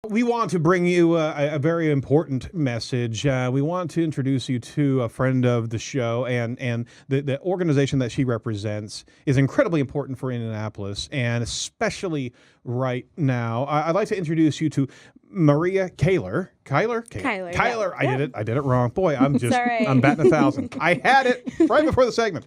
We want to bring you a very important message. We want to introduce you to a friend of the show, and the organization that she represents is incredibly important for Indianapolis, and especially right now. I'd like to introduce you to Maria Keyler. Keyler. Yeah. I did it wrong. Boy, I'm right. I'm batting 1,000. I had it right before the segment.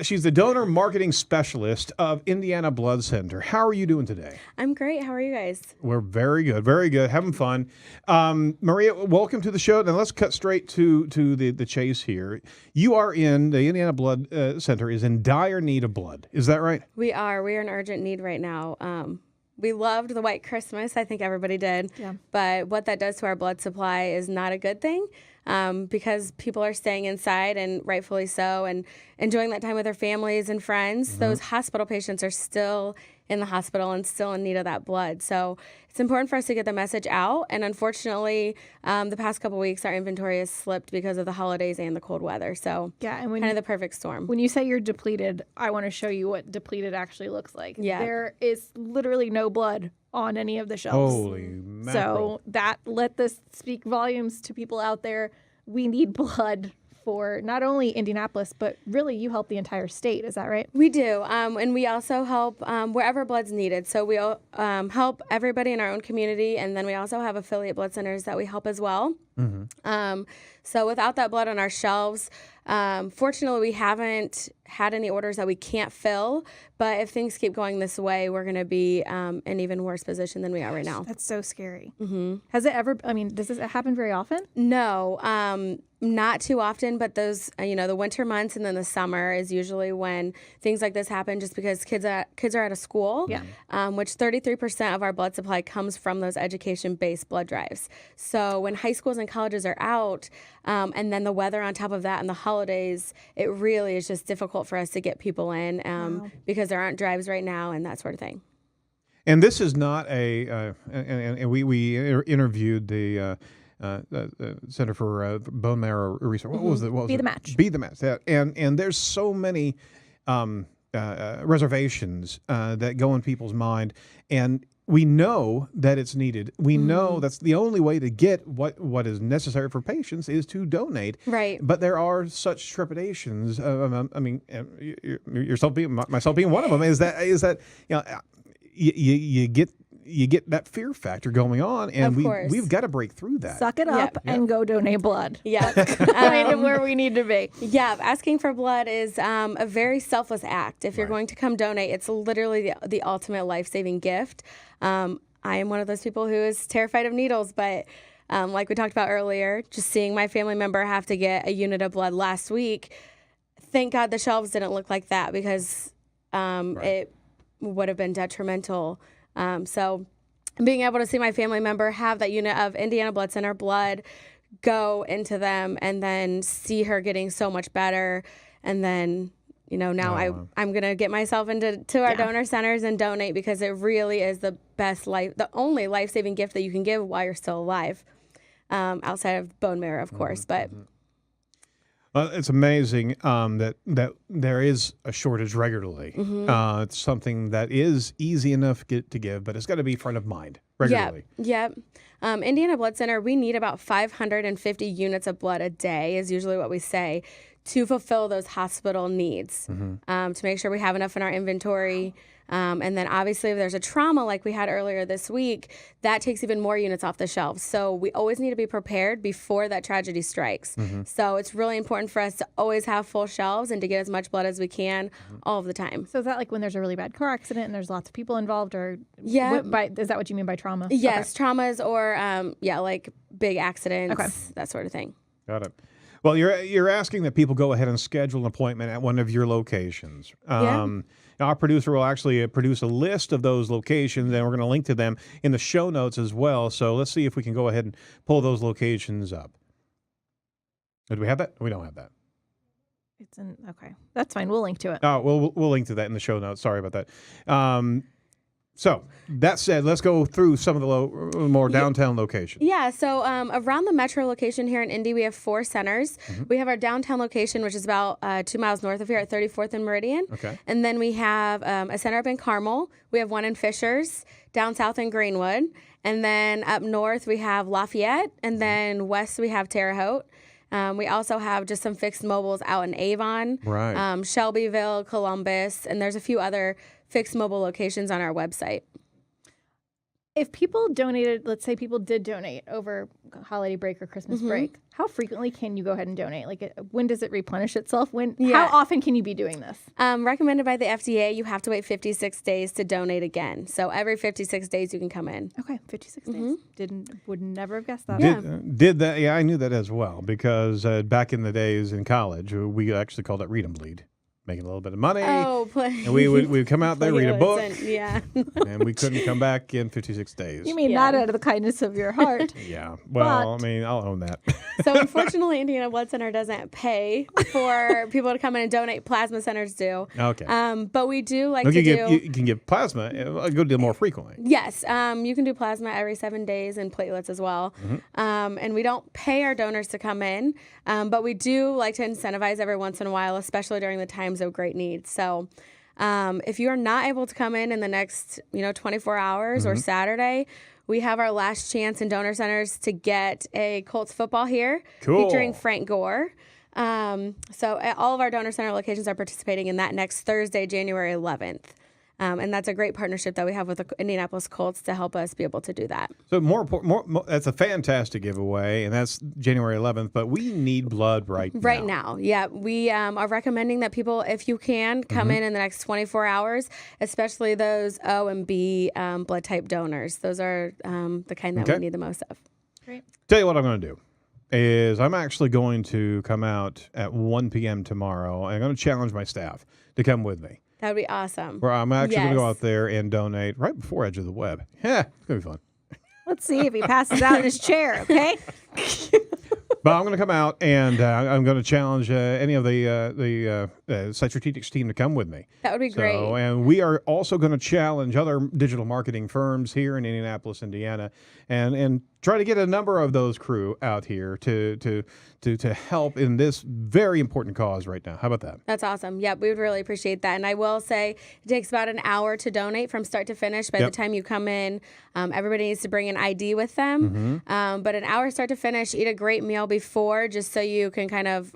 She's the donor marketing specialist of Indiana Blood Center. How are you doing today? I'm great. How are you guys? We're very good, having fun. Maria, welcome to the show. Now let's cut straight to the chase here. You are in the Indiana Blood Center is in dire need of blood. Is that right? We are in urgent need right now. We loved the White Christmas. I think everybody did. Yeah. But what that does to our blood supply is not a good thing. Because people are staying inside, and rightfully so, and enjoying that time with their families and friends. Mm-hmm. Those hospital patients are still in the hospital and still in need of that blood. So it's important for us to get the message out. And unfortunately, the past couple weeks, our inventory has slipped because of the holidays and the cold weather. So yeah, and kind of the perfect storm. When you say you're depleted, I want to show you what depleted actually looks like. Yeah. There is literally no blood on any of the shelves. Holy mackerel. So let this speak volumes to people out there. We need blood for not only Indianapolis, but really you help the entire state. Is that right? We do. And we also help wherever blood's needed. So we help everybody in our own community. And then we also have affiliate blood centers that we help as well. Mm-hmm. So without that blood on our shelves, fortunately, we haven't had any orders that we can't fill. But if things keep going this way, we're going to be in an even worse position than we are right now. That's so scary. Mm-hmm. Has it ever, does this happen very often? No, not too often, but those, the winter months and then the summer is usually when things like this happen, just because kids are out of school, which 33% of our blood supply comes from those education-based blood drives. So when high schools and colleges are out, and then the weather on top of that and the holidays, it really is just difficult for us to get people in because there aren't drives right now and that sort of thing. And this is not and we interviewed the Center for Bone Marrow Research. What was it? Be the Match. Be the Match. Yeah. And there's so many reservations that go in people's mind, and we know that it's needed. We know that's the only way to get what is necessary for patients is to donate. Right. But there are such trepidations. Myself being one of them is that you get that fear factor going on, and we've got to break through that. Suck it up and go donate blood. Yeah, kind of where we need to be. Yeah, asking for blood is a very selfless act. If you're going to come donate, it's literally the ultimate life-saving gift. I am one of those people who is terrified of needles, but like we talked about earlier, just seeing my family member have to get a unit of blood last week, thank God the shelves didn't look like that, because it would have been detrimental. So being able to see my family member have that unit of Indiana Blood Center blood go into them, and then see her getting so much better, and then now I'm going to get myself into our donor centers and donate, because it really is the only life-saving gift that you can give while you're still alive, outside of bone marrow, of course. But well, it's amazing that there is a shortage regularly. Mm-hmm. It's something that is easy enough to give, but it's got to be front of mind regularly. Yep. Indiana Blood Center, we need about 550 units of blood a day is usually what we say, to fulfill those hospital needs, to make sure we have enough in our inventory. And then obviously if there's a trauma like we had earlier this week, that takes even more units off the shelves. So we always need to be prepared before that tragedy strikes. Mm-hmm. So it's really important for us to always have full shelves and to get as much blood as we can all of the time. So is that like when there's a really bad car accident and there's lots of people involved, or is that what you mean by trauma? Yes, traumas or like big accidents, that sort of thing. Got it. Well, you're asking that people go ahead and schedule an appointment at one of your locations. Our producer will actually produce a list of those locations, and we're going to link to them in the show notes as well. So let's see if we can go ahead and pull those locations up. Do we have that? We don't have that. Okay. That's fine. We'll link to it. We'll link to that in the show notes. Sorry about that. So that said, let's go through some of the more downtown locations. Yeah, so around the metro location here in Indy, we have 4 centers. Mm-hmm. We have our downtown location, which is about 2 miles north of here at 34th and Meridian. Okay. And then we have a center up in Carmel. We have one in Fishers, down south in Greenwood. And then up north, we have Lafayette. And then west, we have Terre, Haute. We also have just some fixed mobiles out in Avon, Shelbyville, Columbus, and there's a few other fixed mobile locations on our website. If people donated, let's say people did donate over holiday break or Christmas break, how frequently can you go ahead and donate? Like, when does it replenish itself? How often can you be doing this? Recommended by the FDA, you have to wait 56 days to donate again. So every 56 days you can come in. Okay, 56 days. Would never have guessed that. Did that? Yeah, I knew that as well because back in the days in college, we actually called it read and bleed. Making a little bit of money. And we would come out there, read a book. And we couldn't come back in 56 days. You mean not out of the kindness of your heart? Yeah. Well, I mean, I'll own that. So unfortunately, Indiana Blood Center doesn't pay for people to come in and donate. Plasma centers do. Okay. But we do like you can give plasma a good deal more frequently. Yes. You can do plasma every 7 days and platelets as well. And we don't pay our donors to come in, but we do like to incentivize every once in a while, especially during the times of great need. So if you are not able to come in the next 24 hours or Saturday, we have our last chance in donor centers to get a Colts football here featuring Frank Gore. So all of our donor center locations are participating in that next Thursday, January 11th. And that's a great partnership that we have with the Indianapolis Colts to help us be able to do that. So that's a fantastic giveaway, and that's January 11th, but we need blood right now. Right now, yeah. We are recommending that people, if you can, come in the next 24 hours, especially those O and B blood type donors. Those are the kind that we need the most of. Great. Tell you what I'm going to do is I'm actually going to come out at 1 p.m. tomorrow, and I'm going to challenge my staff to come with me. That would be awesome. Where I'm actually going to go out there and donate right before Edge of the Web. Yeah, it's going to be fun. Let's see if he passes out in his chair, okay? But I'm going to come out and I'm going to challenge any of the Satori team to come with me. That would be great. And we are also going to challenge other digital marketing firms here in Indianapolis, Indiana, and try to get a number of those crew out here to help in this very important cause right now. How about that? That's awesome. Yep, we would really appreciate that. And I will say it takes about an hour to donate from start to finish. By the time you come in, everybody needs to bring an ID with them. But an hour start to finish, eat a great meal before just so you can kind of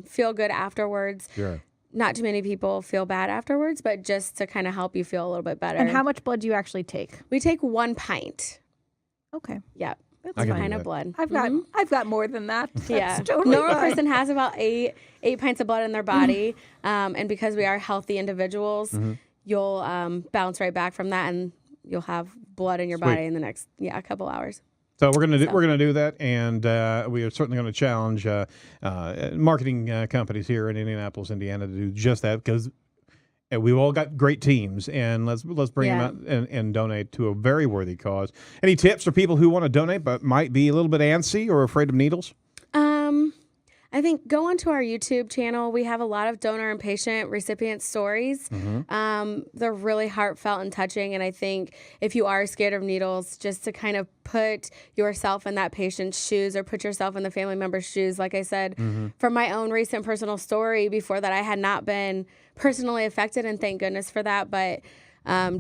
feel good afterwards. Sure. Not too many people feel bad afterwards, but just to kind of help you feel a little bit better. And how much blood do you actually take? We take 1 pint. Okay. Yep. That's a fine. pint of blood. I've got more than that. Yeah. Totally Normal fine. person has about eight pints of blood in their body. And because we are healthy individuals, you'll bounce right back from that and you'll have blood in your body in the next a couple hours. So we're gonna do that, and we are certainly going to challenge marketing companies here in Indianapolis, Indiana, to do just that because we've all got great teams, and let's bring them out and donate to a very worthy cause. Any tips for people who want to donate but might be a little bit antsy or afraid of needles? I think go onto our YouTube channel. We have a lot of donor and patient recipient stories. They're really heartfelt and touching. And I think if you are scared of needles, just to kind of put yourself in that patient's shoes or put yourself in the family member's shoes. Like I said, from my own recent personal story, before that I had not been personally affected, and thank goodness for that. But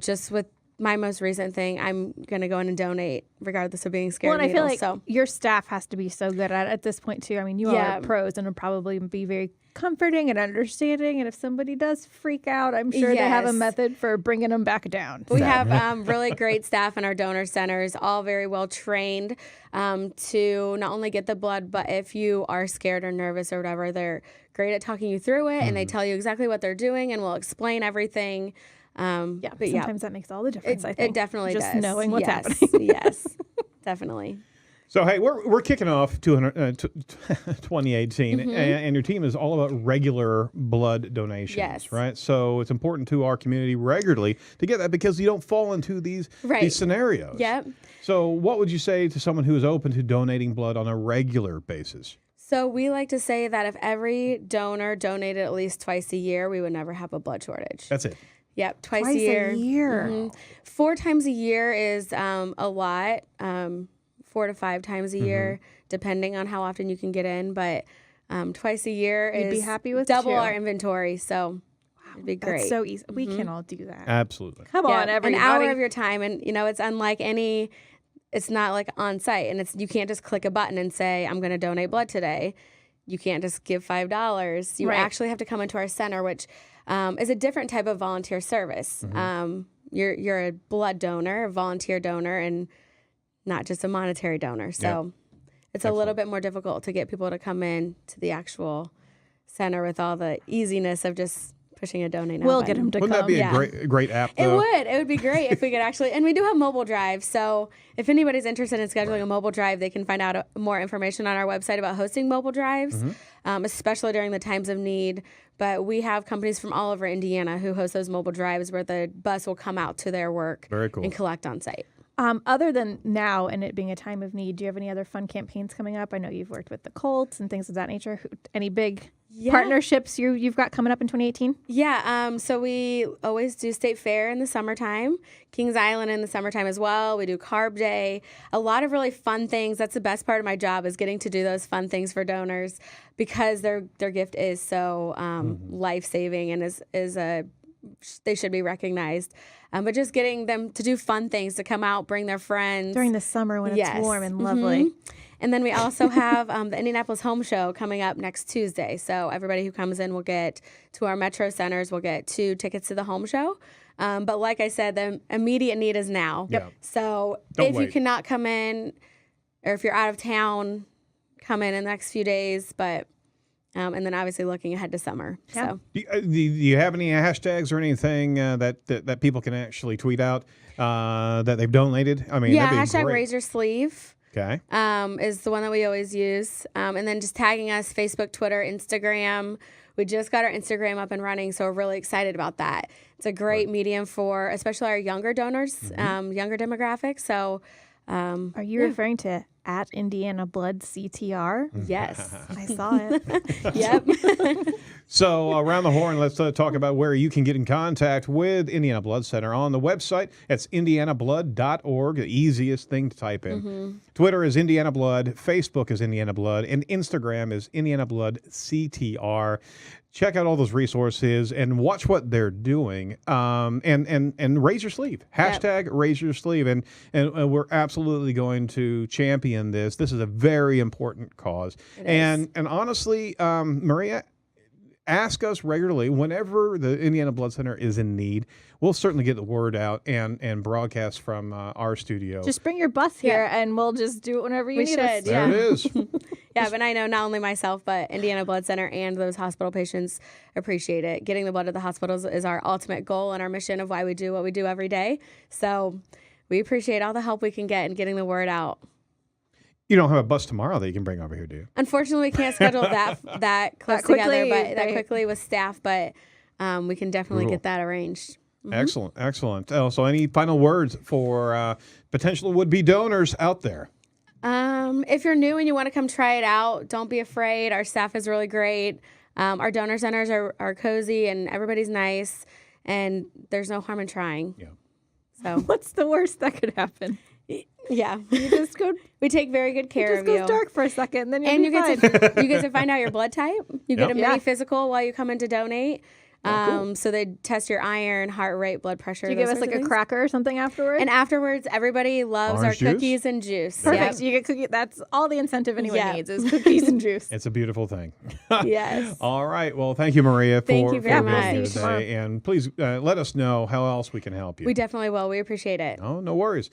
just with my most recent thing, I'm going to go in and donate regardless of being scared of needles. I feel like your staff has to be so good at this point, too. I mean, you are pros and will probably be very comforting and understanding. And if somebody does freak out, I'm sure they have a method for bringing them back down. We have really great staff in our donor centers, all very well trained to not only get the blood, but if you are scared or nervous or whatever, they're great at talking you through it. And they tell you exactly what they're doing and will explain everything. But sometimes that makes all the difference. I think it definitely just does. knowing what's happening. Yes, definitely. So hey, we're kicking off 2018, and your team is all about regular blood donations, right? So it's important to our community regularly to get that because you don't fall into these scenarios. Yep. So what would you say to someone who is open to donating blood on a regular basis? So we like to say that if every donor donated at least twice a year, we would never have a blood shortage. That's it. Yep, twice a year. 4 times a year is a lot. 4 to 5 times a year, depending on how often you can get in. But twice a year You'd be happy with double 2. our inventory. So it'd be great. That's so easy. We can all do that. Absolutely. Come on, everybody. An hour of your time, and it's unlike any it's not like on site, and you can't just click a button and say, I'm going to donate blood today. You can't just give $5. You actually have to come into our center, which is a different type of volunteer service. You're a blood donor, a volunteer donor, and not just a monetary donor. So it's a little bit more difficult to get people to come in to the actual center with all the easiness of just pushing a donate now. We'll get them to Wouldn't come. that be a great app, though? It would be great if we could actually, and we do have mobile drives. So if anybody's interested in scheduling a mobile drive, they can find out more information on our website about hosting mobile drives, especially during the times of need. But we have companies from all over Indiana who host those mobile drives where the bus will come out to their work and collect on site. Other than now and it being a time of need, do you have any other fun campaigns coming up? I know you've worked with the Colts and things of that nature. Any big partnerships you've got coming up in 2018? Yeah, so we always do State Fair in the summertime, Kings Island in the summertime as well. We do Carb Day, a lot of really fun things. That's the best part of my job, is getting to do those fun things for donors, because their gift is so life-saving and they should be recognized. But just getting them to do fun things, to come out, bring their friends. During the summer when it's warm and lovely. And then we also have the Indianapolis Home Show coming up next Tuesday. So everybody who comes in will get to our Metro centers will get 2 tickets to the Home Show. But like I said, the immediate need is now. Yep. So if you cannot come in, or if you're out of town, come in the next few days. But and then obviously looking ahead to summer. Yeah. So Do you have any hashtags or anything that people can actually tweet out that they've donated? I mean, that'd be hashtag great. Raise Your Sleeve. Okay. Is the one that we always use. And then just tagging us, Facebook, Twitter, Instagram. We just got our Instagram up and running, so we're really excited about that. It's a great medium for especially our younger donors, younger demographics. So are you referring to at Indiana Blood CTR? Yes. I saw it. Yep. So around the horn, let's talk about where you can get in contact with Indiana Blood Center. On the website, it's indianablood.org, the easiest thing to type in. Twitter is Indiana Blood, Facebook is Indiana Blood, and Instagram is Indiana Blood CTR. Check out all those resources and watch what they're doing. And raise your sleeve. Hashtag raise your sleeve. And we're absolutely going to champion this. This is a very important cause. And honestly, Maria, ask us regularly whenever the Indiana Blood Center is in need. We'll certainly get the word out and broadcast from our studio. Just bring your bus here and we'll just do it whenever you need us. There it is. Yeah, but I know not only myself, but Indiana Blood Center and those hospital patients appreciate it. Getting the blood to the hospitals is our ultimate goal and our mission of why we do what we do every day. So we appreciate all the help we can get in getting the word out. You don't have a bus tomorrow that you can bring over here, do you? Unfortunately, we can't schedule that close together, but that quickly with staff. But we can definitely get that arranged. Excellent, excellent. So any final words for potential would-be donors out there? If you're new and you want to come try it out, don't be afraid. Our staff is really great. Our donor centers are cozy and everybody's nice, and there's no harm in trying. Yeah. So what's the worst that could happen? Yeah, you just go. We take very good care of you. It just goes dark for a second, then you get to find out your blood type. You get a mini physical while you come in to donate. Cool. So they test your iron, heart rate, blood pressure. Do you give us like a cracker or something afterwards? And afterwards, everybody loves our cookies and juice. Perfect. You get cookies. That's all the incentive anyone needs is cookies and juice. It's a beautiful thing. Yes. All right. Well, thank you, Maria, for being here much. today. And please let us know how else we can help you. We definitely will. We appreciate it. Oh, no worries.